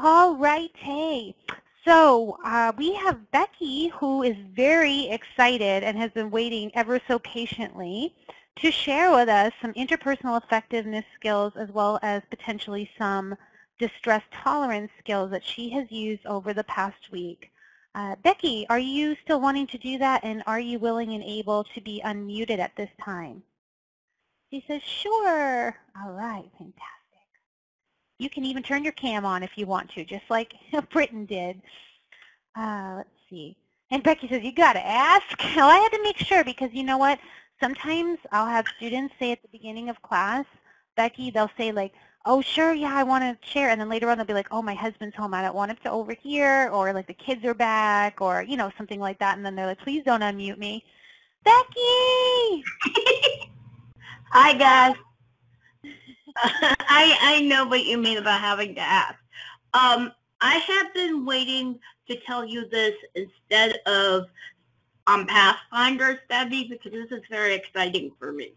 All right, hey. So we have Becky, who is very excited and has been waiting ever so patiently to share with us some interpersonal effectiveness skills as well as potentially some distress tolerance skills that she has used over the past week. Becky, are you still wanting to do that, and are you willing and able to be unmuted at this time? She says, sure. All right, fantastic. You can even turn your cam on if you want to, just like Britton did. Let's see. And Becky says, you got to ask. Well, I had to make sure because you know what? Sometimes I'll have students say at the beginning of class, Becky, they'll say like, oh, sure, yeah, I want to share. And then later on they'll be like, oh, my husband's home. I don't want him to overhear. Or like the kids are back or, you know, something like that. And then they're like, please don't unmute me. Becky! Hi, guys. I know what you mean about having to ask. I have been waiting to tell you this instead of Pathfinders, Debbie, because this is very exciting for me.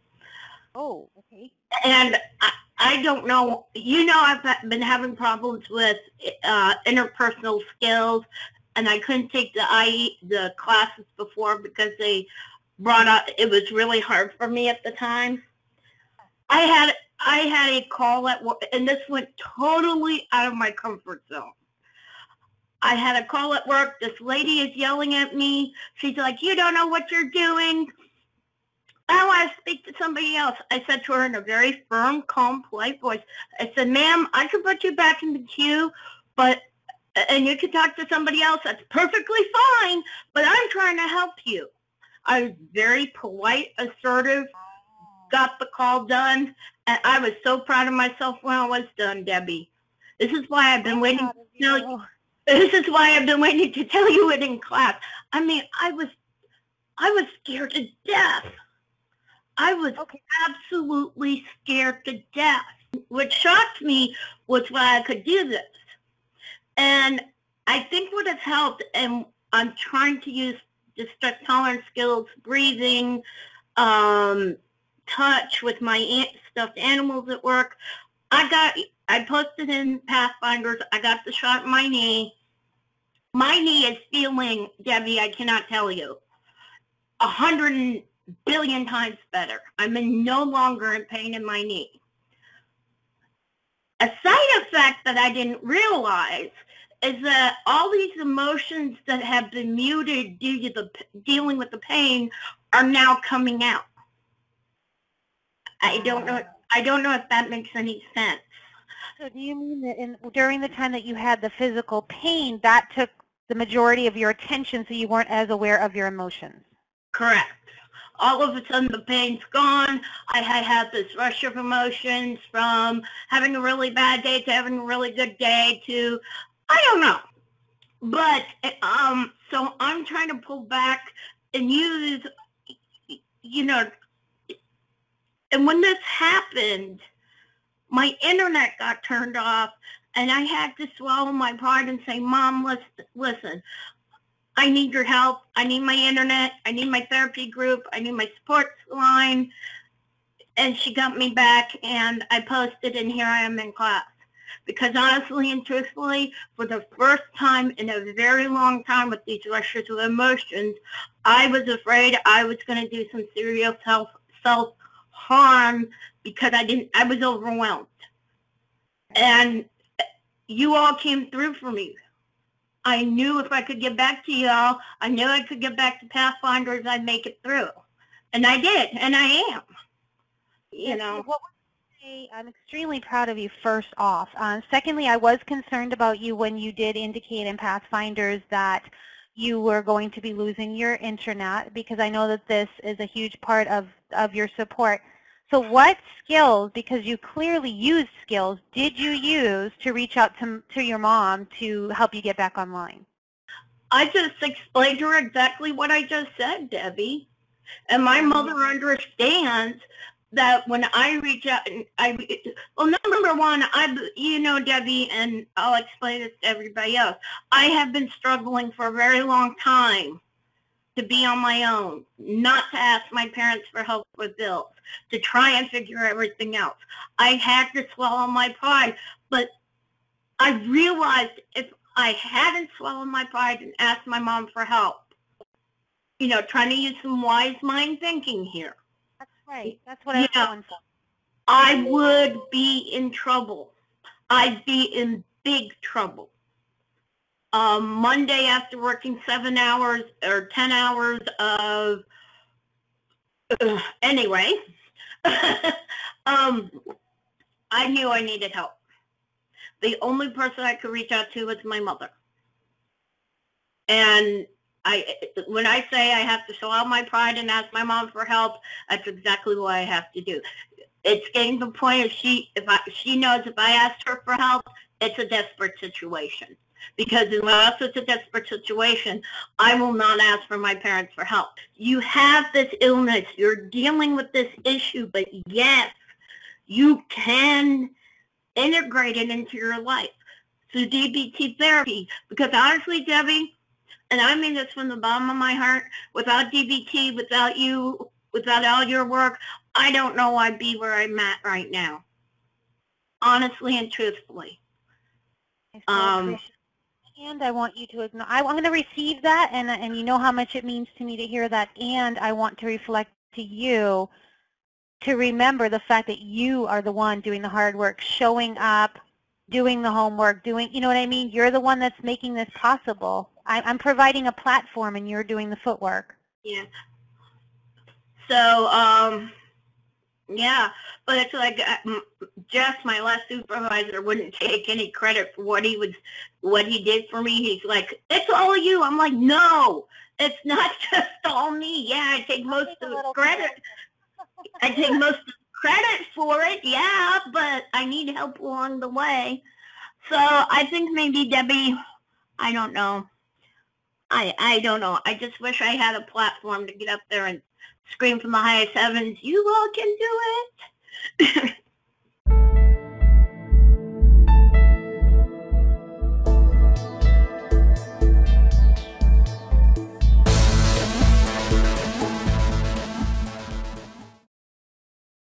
Oh, okay. And I don't know, you know, I've been having problems with interpersonal skills, and I couldn't take the classes before because they brought up, it was really hard for me at the time. I had a call at work, and this went totally out of my comfort zone. I had a call at work. This lady is yelling at me. She's like, you don't know what you're doing. I want to speak to somebody else. I said to her in a very firm, calm, polite voice, I said, ma'am, I can put you back in the queue, and you can talk to somebody else. That's perfectly fine, but I'm trying to help you. I was very polite, assertive, got the call done, and I was so proud of myself when I was done, Debbie. This is why I've been waiting to tell you. This is why I've been waiting to tell you it in class. I mean, I was scared to death. I was absolutely scared to death. What shocked me was why I could do this. And I think what has helped, and I'm trying to use distress tolerance skills, breathing, touch with my stuffed animals at work. I posted in Pathfinders, I got the shot in my knee. My knee is feeling, Debbie, I cannot tell you, 100 billion times better. I'm no longer in pain in my knee. A side effect that I didn't realize is that all these emotions that have been muted due to dealing with the pain are now coming out. I don't know if that makes any sense. So do you mean that during the time that you had the physical pain, that took the majority of your attention so you weren't as aware of your emotions? Correct. All of a sudden the pain's gone. I had this rush of emotions from having a really bad day to having a really good day to, I don't know. But, so I'm trying to pull back and use, you know, and when this happened, my internet got turned off, and I had to swallow my pride and say, Mom, listen, I need your help. I need my internet. I need my therapy group. I need my support line. And she got me back, and I posted, and here I am in class. Because honestly and truthfully, for the first time in a very long time with these rushes of emotions, I was afraid I was going to do some serious self-harm because I was overwhelmed. And you all came through for me. I knew if I could get back to y'all, I knew I could get back to Pathfinders, I'd make it through. And I did, and I am. You know. What would you say? I'm extremely proud of you, first off. Secondly, I was concerned about you when you did indicate in Pathfinders that you were going to be losing your internet, because I know that this is a huge part of your support. So what skills, because you clearly used skills, did you use to reach out to your mom to help you get back online? I just explained to her exactly what I just said, Debbie. And my mother understands that when I reach out, well, number one, you know, Debbie, and I'll explain this to everybody else, I have been struggling for a very long time to be on my own, not to ask my parents for help with bills, to try and figure everything out. I had to swallow my pride, but I realized if I hadn't swallowed my pride and asked my mom for help, you know, trying to use some wise mind thinking here. That's right. That's what I was going for. I would be in trouble. I'd be in big trouble. Monday, after working 7 hours or 10 hours of, anyway, I knew I needed help. The only person I could reach out to was my mother. And when I say I have to swallow my pride and ask my mom for help, that's exactly what I have to do. It's getting to the point of she knows if I ask her for help, it's a desperate situation. Because unless it's a desperate situation, I will not ask for my parents for help. You have this illness, you're dealing with this issue, but yes, you can integrate it into your life through DBT therapy. Because honestly, Debbie, and I mean this from the bottom of my heart, without DBT, without you, without all your work, I don't know I'd be where I'm at right now. Honestly and truthfully. And I want you to acknowledge, I'm going to receive that, and you know how much it means to me to hear that, and I want to reflect to you to remember the fact that you are the one doing the hard work, showing up, doing the homework, you know what I mean? You're the one that's making this possible. I'm providing a platform, and you're doing the footwork. Yeah. So, yeah, but it's like Jess, my last supervisor, wouldn't take any credit for what he did for me. He's like, it's all you. I'm like, no, it's not just all me. Yeah, I take most of the credit. I take most of the credit for it, yeah, but I need help along the way. So I think maybe Debbie, I don't know. I don't know. I just wish I had a platform to get up there and scream from the highest heavens, you all can do it.